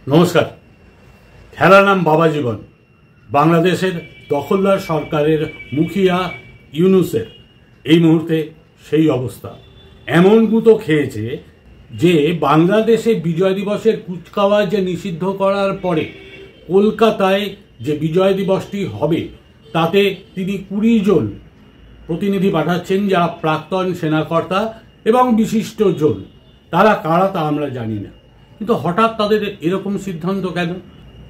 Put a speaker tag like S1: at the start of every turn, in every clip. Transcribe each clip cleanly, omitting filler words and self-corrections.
S1: নমস্কার। খেলার নাম বাবা জীবন। বাংলাদেশের দখলদার সরকারের মুখিয়া ইউনূসের এই মুহূর্তে সেই অবস্থা। এমন গুঁতো খেয়েছে যে বাংলাদেশে বিজয় দিবসের কুচকাওয়াজ নিষিদ্ধ করার পরে কলকাতায় যে বিজয় দিবসটি হবে তাতে তিনি 20 জন প্রতিনিধি পাঠাচ্ছেন, যারা প্রাক্তন সেনাকর্তা এবং বিশিষ্ট জন। তারা কারা তা আমরা জানি না, কিন্তু হঠাৎ তাদের এরকম সিদ্ধান্ত কেন?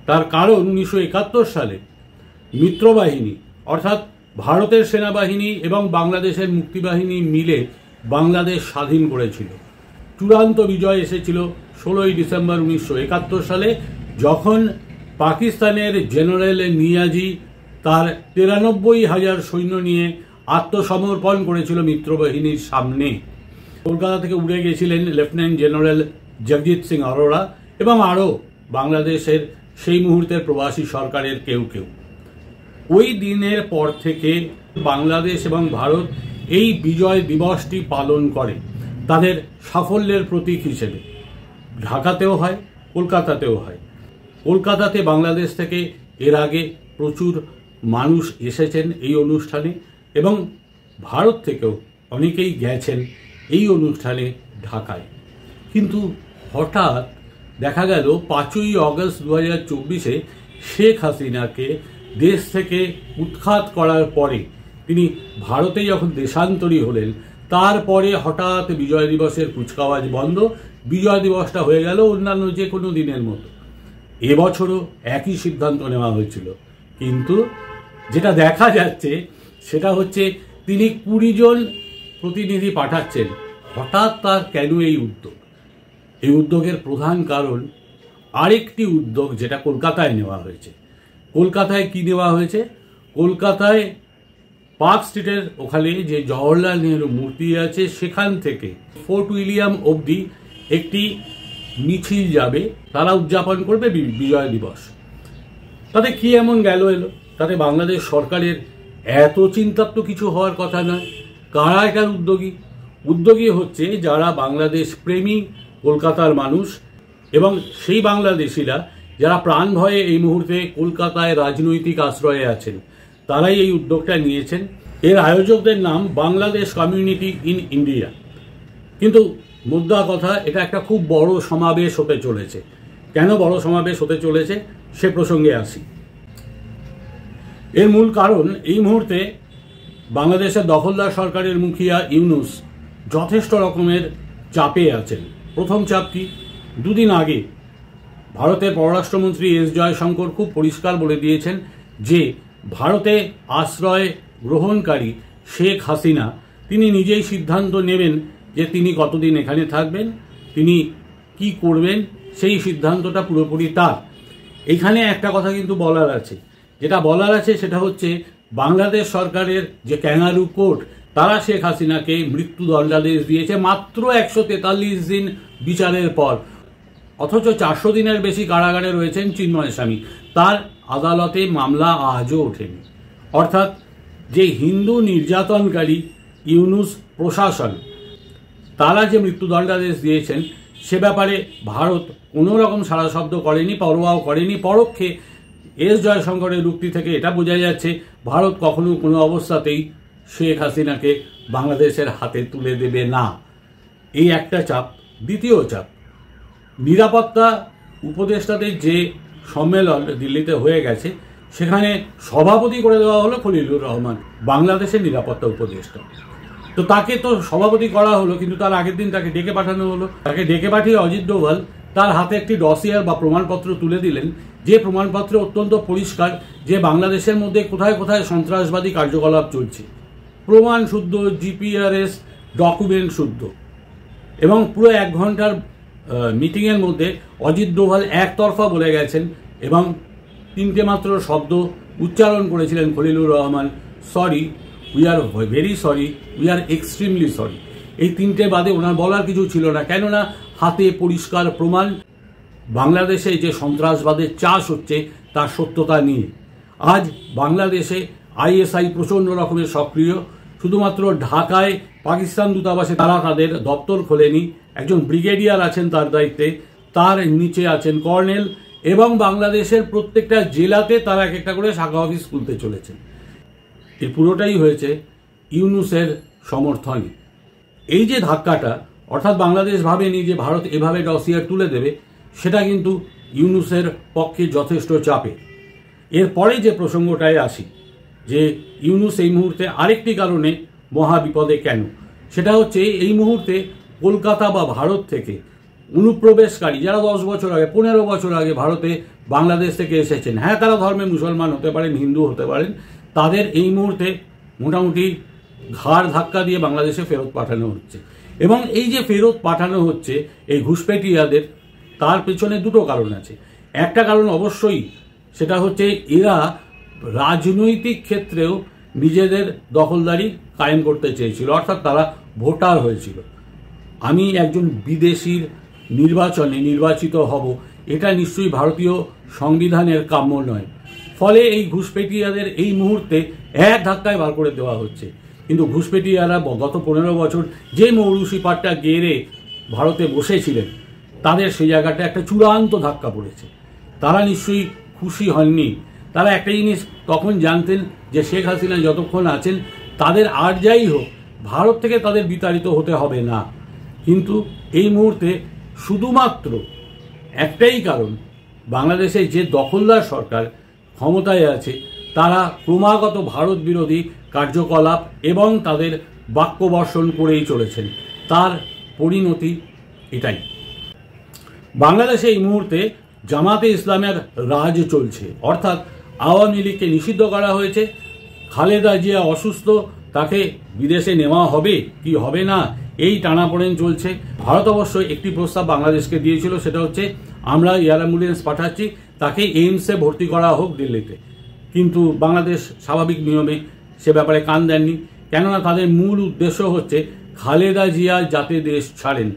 S1: তার কারণ 1971 সালে মিত্রবাহিনী অর্থাৎ ভারতের সেনাবাহিনী এবং বাংলাদেশের মুক্তিবাহিনী মিলে বাংলাদেশ স্বাধীন করেছিল। চূড়ান্ত বিজয় এসেছিল 16ই ডিসেম্বর 1971 সালে, যখন পাকিস্তানের জেনারেল নিয়াজি তার 93,000 সৈন্য নিয়ে আত্মসমর্পণ করেছিল মিত্রবাহিনীর সামনে। কলকাতা থেকে উড়ে গেছিলেন লেফটেন্যান্ট জেনারেল জগজিৎ সিং অরোরা এবং আরও বাংলাদেশের সেই মুহূর্তের প্রবাসী সরকারের কেউ কেউ। ওই দিনের পর থেকে বাংলাদেশ এবং ভারত এই বিজয় দিবসটি পালন করে তাদের সাফল্যের প্রতীক হিসেবে। ঢাকাতেও হয়, কলকাতাতেও হয়। কলকাতাতে বাংলাদেশ থেকে এর আগে প্রচুর মানুষ এসেছেন এই অনুষ্ঠানে, এবং ভারত থেকেও অনেকেই গেছেন এই অনুষ্ঠানে ঢাকায়। কিন্তু হঠাৎ দেখা গেল 5ই অগস্ট 2024-এ শেখ হাসিনাকে দেশ থেকে উৎখাত করার পরে তিনি ভারতে যখন দেশান্তরী হলেন, তারপরে হঠাৎ বিজয় দিবসের কুচকাওয়াজ বন্ধ। বিজয় দিবসটা হয়ে গেল অন্যান্য যে কোনো দিনের মতো। এবছরও একই সিদ্ধান্ত নেওয়া হয়েছিল, কিন্তু যেটা দেখা যাচ্ছে সেটা হচ্ছে তিনি 20 জন প্রতিনিধি পাঠাচ্ছেন। হঠাৎ তার কেন এই উদ্যোগ? এই উদ্যোগের প্রধান কারণ আরেকটি উদ্যোগ যেটা কলকাতায় নেওয়া হয়েছে। কলকাতায় কি নেওয়া হয়েছে? কলকাতায় পার্ক স্ট্রিটের ওখানে যে জওহরলাল নেহরু মূর্তি আছে, সেখান থেকে ফোর্ট উইলিয়াম অবধি একটি মিছিল যাবে। তারা উদযাপন করবে বিজয় দিবস। তাতে কি এমন গেল এলো? তাতে বাংলাদেশ সরকারের এত চিন্তার তো কিছু হওয়ার কথা নয়। কারা এটার উদ্যোগী? উদ্যোগী হচ্ছে যারা বাংলাদেশ প্রেমী কলকাতার মানুষ, এবং সেই বাংলাদেশিরা যারা প্রাণ ভয়ে এই মুহূর্তে কলকাতায় রাজনৈতিক আশ্রয়ে আছেন, তারাই এই উদ্যোগটা নিয়েছেন। এর আয়োজকদের নাম বাংলাদেশ কমিউনিটি ইন ইন্ডিয়া। কিন্তু মুদ্রা কথা, এটা একটা খুব বড় সমাবেশ হতে চলেছে। কেন বড় সমাবেশ হতে চলেছে সে প্রসঙ্গে আসি। এর মূল কারণ, এই মুহূর্তে বাংলাদেশের দখলদার সরকারের মুখিয়া ইউনূস যথেষ্ট রকমের চাপে আছেন। প্রথম চাপ কি? দুদিন আগে ভারতের পররাষ্ট্রমন্ত্রী এস জয়শঙ্কর খুব পরিষ্কার বলে দিয়েছেন যে ভারতে আশ্রয় গ্রহণকারী শেখ হাসিনা তিনি নিজেই সিদ্ধান্ত নেবেন যে তিনি কতদিন এখানে থাকবেন, তিনি কি করবেন, সেই সিদ্ধান্তটা পুরোপুরি তার। এখানে একটা কথা কিন্তু বলার আছে। যেটা বলার আছে সেটা হচ্ছে বাংলাদেশ সরকারের যে ক্যাঙ্গারু কোর্ট, তারা শেখ হাসিনাকে মৃত্যুদণ্ডাদেশ দিয়েছে মাত্র 143 দিন বিচারের পর। অথচ 400 দিনের বেশি কারাগারে রয়েছেন চিন্ময় স্বামী। তার আদালতে মামলা আজও ওঠেনি। অর্থাৎ যে হিন্দু নির্যাতনকারী ইউনূস প্রশাসন, তারা যে মৃত্যুদণ্ডাদেশ দিয়েছেন সে ব্যাপারে ভারত কোনো রকম সাড়া শব্দ করেনি, পরোয়াও করেনি। পরোক্ষে এস জয়শঙ্করের উক্তি থেকে এটা বোঝা যাচ্ছে ভারত কখনো কোনো অবস্থাতেই শেখ হাসিনাকে বাংলাদেশের হাতে তুলে দেবে না। এই একটা চাপ। দ্বিতীয় চাপ, নিরাপত্তা উপদেষ্টাদের যে সম্মেলন দিল্লিতে হয়ে গেছে, সেখানে সভাপতি করে দেওয়া হলো খলিলুর রহমান, বাংলাদেশের নিরাপত্তা উপদেষ্টা। তো তাকে তো সভাপতি করা হলো, কিন্তু তার আগের দিন তাকে ডেকে পাঠানো হলো। তাকে ডেকে পাঠিয়ে অজিত ডোভাল তার হাতে একটি ডসিয়ার বা প্রমাণপত্র তুলে দিলেন, যে প্রমাণপত্রে অত্যন্ত পরিষ্কার যে বাংলাদেশের মধ্যে কোথায় কোথায় সন্ত্রাসবাদী কার্যকলাপ চলছে। প্রমাণ শুদ্ধ, জিপিআরএস ডকুমেন্ট শুদ্ধ। এবং পুরো 1 ঘন্টার মিটিংয়ের মধ্যে অজিত ডোভাল একতরফা বলে গেছেন, এবং 3টে মাত্র শব্দ উচ্চারণ করেছিলেন Khalilur Rahman: sorry, we are very sorry, we are extremely sorry. এই 3টে বাদে ওনার বলার কিছু ছিল না, কেননা হাতে পরিষ্কার প্রমাণ বাংলাদেশে যে সন্ত্রাসবাদের চাষ হচ্ছে তার সত্যতা নিয়ে। আজ বাংলাদেশে আইএসআই প্রচণ্ড রকমের সক্রিয়। শুধুমাত্র ঢাকায় পাকিস্তান দূতাবাসে তারা তাদের দপ্তর খোলেনি। একজন ব্রিগেডিয়ার আছেন তার দায়িত্বে, তার নিচে আছেন কর্নেল, এবং বাংলাদেশের প্রত্যেকটা জেলাতে তারা এক একটা করে শাখা অফিস খুলতে চলেছেন। এই পুরোটাই হয়েছে ইউনূসের সমর্থনে। এই যে ধাক্কাটা, অর্থাৎ বাংলাদেশ ভাবেনি যে ভারত এভাবে ডসিয়ার তুলে দেবে, সেটা কিন্তু ইউনূসের পক্ষে যথেষ্ট চাপে। এরপরে যে প্রসঙ্গটায় আসি, যে ইউনূস এই মুহূর্তে আরেকটি কারণে মহাবিপদে কেন, সেটা হচ্ছে এই মুহূর্তে কলকাতা বা ভারত থেকে অনুপ্রবেশকারী যারা 10 বছর আগে 15 বছর আগে ভারতে বাংলাদেশ থেকে এসেছেন, হ্যাঁ তারা ধর্মে মুসলমান হতে পারেন, হিন্দু হতে পারেন, তাদের এই মুহূর্তে মোটামুটি ঘাড় ধাক্কা দিয়ে বাংলাদেশে ফেরত পাঠানো হচ্ছে। এবং এই যে ফেরত পাঠানো হচ্ছে এই ঘুষপেটিয়াদের, তার পেছনে দুটো কারণ আছে। একটা কারণ অবশ্যই সেটা হচ্ছে এরা রাজনৈতিক ক্ষেত্রেও নিজেদের দখলদারি কায়েম করতে চেয়েছিল, অর্থাৎ তারা ভোটার হয়েছিল। আমি একজন বিদেশির নির্বাচনে নির্বাচিত হব, এটা নিশ্চয়ই ভারতীয় সংবিধানের কাম্য নয়। ফলে এই ঘুষপেটিয়াদের এই মুহূর্তে এক ধাক্কায় বার করে দেওয়া হচ্ছে। কিন্তু ঘুষপেটিয়ারা গত 15 বছর যে মৌরুষি পাটটা গেড়ে ভারতে বসেছিলেন, তাদের সেই জায়গাটা একটা চূড়ান্ত ধাক্কা পড়েছে। তারা নিশ্চয়ই খুশি হননি। তারা একটা জিনিস তখন জানতেন যে শেখ হাসিনা যতক্ষণ আছেন তাদের আর যাই হোক ভারত থেকে তাদের বিতাড়িত হতে হবে না। কিন্তু এই মুহূর্তে শুধুমাত্র একটাই কারণ, বাংলাদেশে যে দখলদার সরকার ক্ষমতায় আছে তারা ক্রমাগত ভারত বিরোধী কার্যকলাপ এবং তাদের বাক্যবর্ষণ করেই চলেছেন। তার পরিণতি এটাই। বাংলাদেশে এই মুহূর্তে জামাতে ইসলামের রাজ চলছে, অর্থাৎ আওয়ামী লীগকে নিষিদ্ধ করা হয়েছে। খালেদা জিয়া অসুস্থ, তাকে বিদেশে নেওয়া হবে কি হবে না এই টানাপোড়েন চলছে। ভারত অবশ্য একটি প্রস্তাব বাংলাদেশকে দিয়েছিল, সেটা হচ্ছে আমরা এয়ার অ্যাম্বুলেন্স পাঠাচ্ছি, তাকে এইমসে ভর্তি করা হোক দিল্লিতে। কিন্তু বাংলাদেশ স্বাভাবিক নিয়মে সে ব্যাপারে কান দেননি, কেননা তাদের মূল উদ্দেশ্য হচ্ছে খালেদা জিয়া যাতে দেশ ছাড়েন।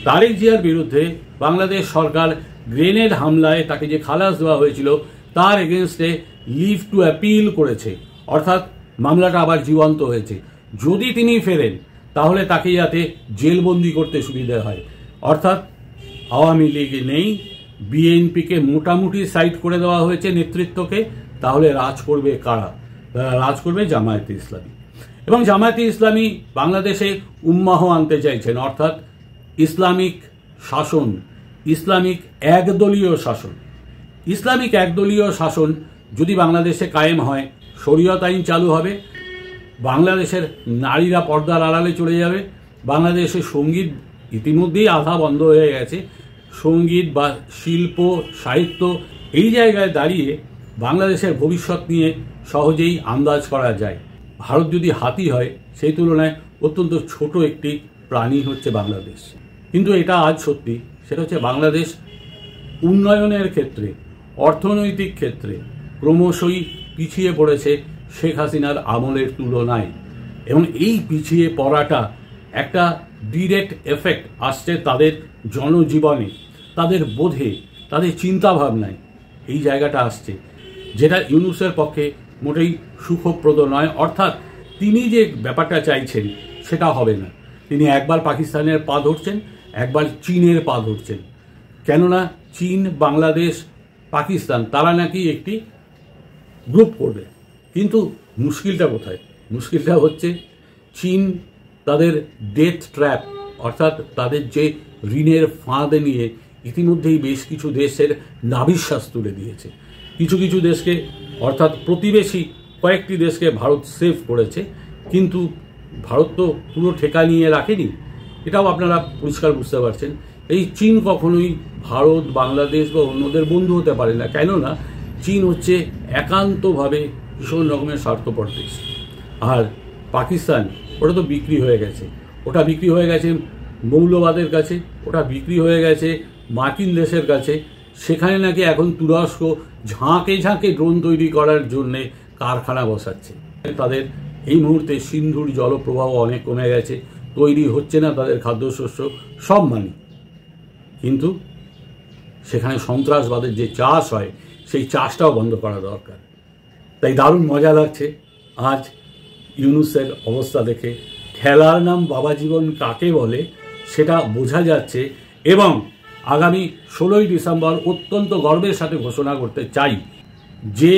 S1: তারেক জিয়ার বিরুদ্ধে বাংলাদেশ সরকার গ্রেনেড হামলায় তাকে যে খালাস দেওয়া হয়েছিল তার এগেনস্টে লিভ টু অ্যাপিল করেছে, অর্থাৎ মামলাটা আবার জীবন্ত হয়েছে। যদি তিনি ফেরেন তাহলে তাকে যাতে জেলবন্দি করতে সুবিধা হয়। অর্থাৎ আওয়ামী লীগ নেই, বিএনপিকে মোটামুটি সাইড করে দেওয়া হয়েছে নেতৃত্বকে, তাহলে রাজ করবে কারা? রাজ করবে জামায়াতে ইসলামী। এবং জামায়াতে ইসলামী বাংলাদেশে উম্মাহ আনতে চাইছেন, অর্থাৎ ইসলামিক শাসন, ইসলামিক একদলীয় শাসন। ইসলামিক একদলীয় শাসন যদি বাংলাদেশে কায়েম হয়, শরীয়ত আইন চালু হবে, বাংলাদেশের নারীরা পর্দার আড়ালে চলে যাবে, বাংলাদেশের সঙ্গীত ইতিমধ্যেই আধা বন্ধ হয়ে গেছে, সঙ্গীত বা শিল্প সাহিত্য এই জায়গায় দাঁড়িয়ে বাংলাদেশের ভবিষ্যৎ নিয়ে সহজেই আন্দাজ করা যায়। ভারত যদি হাতি হয়, সেই তুলনায় অত্যন্ত ছোট একটি প্রাণী হচ্ছে বাংলাদেশ। কিন্তু এটা আজ সত্যি, সেটা হচ্ছে বাংলাদেশ উন্নয়নের ক্ষেত্রে, অর্থনৈতিক ক্ষেত্রে ক্রমশই পিছিয়ে পড়েছে শেখ হাসিনার আমলের তুলনায়। এবং এই পিছিয়ে পড়াটা একটা ডিরেক্ট এফেক্ট আসছে তাদের জনজীবনে, তাদের বোধে, তাদের চিন্তাভাবনায়। এই জায়গাটা আসছে যেটা ইউনূসের পক্ষে মোটেই সুখপ্রদ নয়। অর্থাৎ তিনি যে ব্যাপারটা চাইছেন সেটা হবে না। তিনি একবার পাকিস্তানের পা ধরছেন, একবার চীনের পা ধরছেন। কেননা চীন, বাংলাদেশ, পাকিস্তান তারা নাকি একটি গ্রুপ করবে। কিন্তু মুশকিলটা কোথায়? মুশকিলটা হচ্ছে চীন তাদের ডেথ ট্র্যাপ, অর্থাৎ তাদের যে ঋণের ফাঁদ নিয়ে ইতিমধ্যেই বেশ কিছু দেশের নাভিশ্বাস তুলে দিয়েছে। কিছু কিছু দেশকে, অর্থাৎ প্রতিবেশী কয়েকটি দেশকে ভারত সেভ করেছে, কিন্তু ভারত তো পুরো ঠেকা নিয়ে রাখেনি। এটাও আপনারা পরিষ্কার বুঝতে পারছেন। এই চীন কখনোই ভারত, বাংলাদেশ বা অন্যদের বন্ধু হতে পারে না, কেননা চীন হচ্ছে একান্তভাবে ভীষণ রকমের স্বার্থপর দেশ। আর পাকিস্তান, ওটা তো বিক্রি হয়ে গেছে, ওটা বিক্রি হয়ে গেছে মৌলবাদের কাছে, ওটা বিক্রি হয়ে গেছে মার্কিন দেশের কাছে। সেখানে নাকি এখন তুরস্ক ঝাঁকে ঝাঁকে ড্রোন তৈরি করার জন্যে কারখানা বসাচ্ছে। তাদের এই মুহূর্তে সিন্ধুর জলপ্রবাহ অনেক কমে গেছে, তৈরি হচ্ছে না তাদের খাদ্যশস্য, সব মানি। কিন্তু সেখানে সন্ত্রাসবাদের যে চাষ হয় সেই চাষটাও বন্ধ করা দরকার। তাই দারুণ মজা লাগছে আজ ইউনূসের অবস্থা দেখে। খেলার নাম বাবা জীবন কাকে বলে সেটা বোঝা যাচ্ছে। এবং আগামী 16ই ডিসেম্বর অত্যন্ত গর্বের সাথে ঘোষণা করতে চাই যে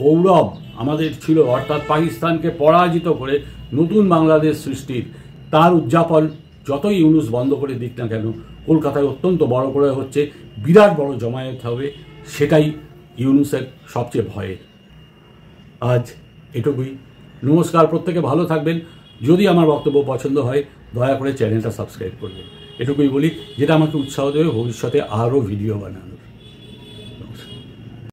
S1: গৌরব আমাদের ছিল, অর্থাৎ পাকিস্তানকে পরাজিত করে নতুন বাংলাদেশ সৃষ্টির, তার উদযাপন যতই ইউনুস বন্ধ করে দিক না কেন কলকাতায় অত্যন্ত বড় করে হচ্ছে, বিরাট বড় জমায়েত হবে, সেটাই ইউনুসের সবচেয়ে ভয়ের। আজ এটুকুই। নমস্কার, প্রত্যেকে ভালো থাকবেন। যদি আমার বক্তব্য পছন্দ হয় দয়া করে চ্যানেলটা সাবস্ক্রাইব করবেন, এটুকুই বলি, যেটা আমাকে উৎসাহ দেবে ভবিষ্যতে আরও ভিডিও বানানো।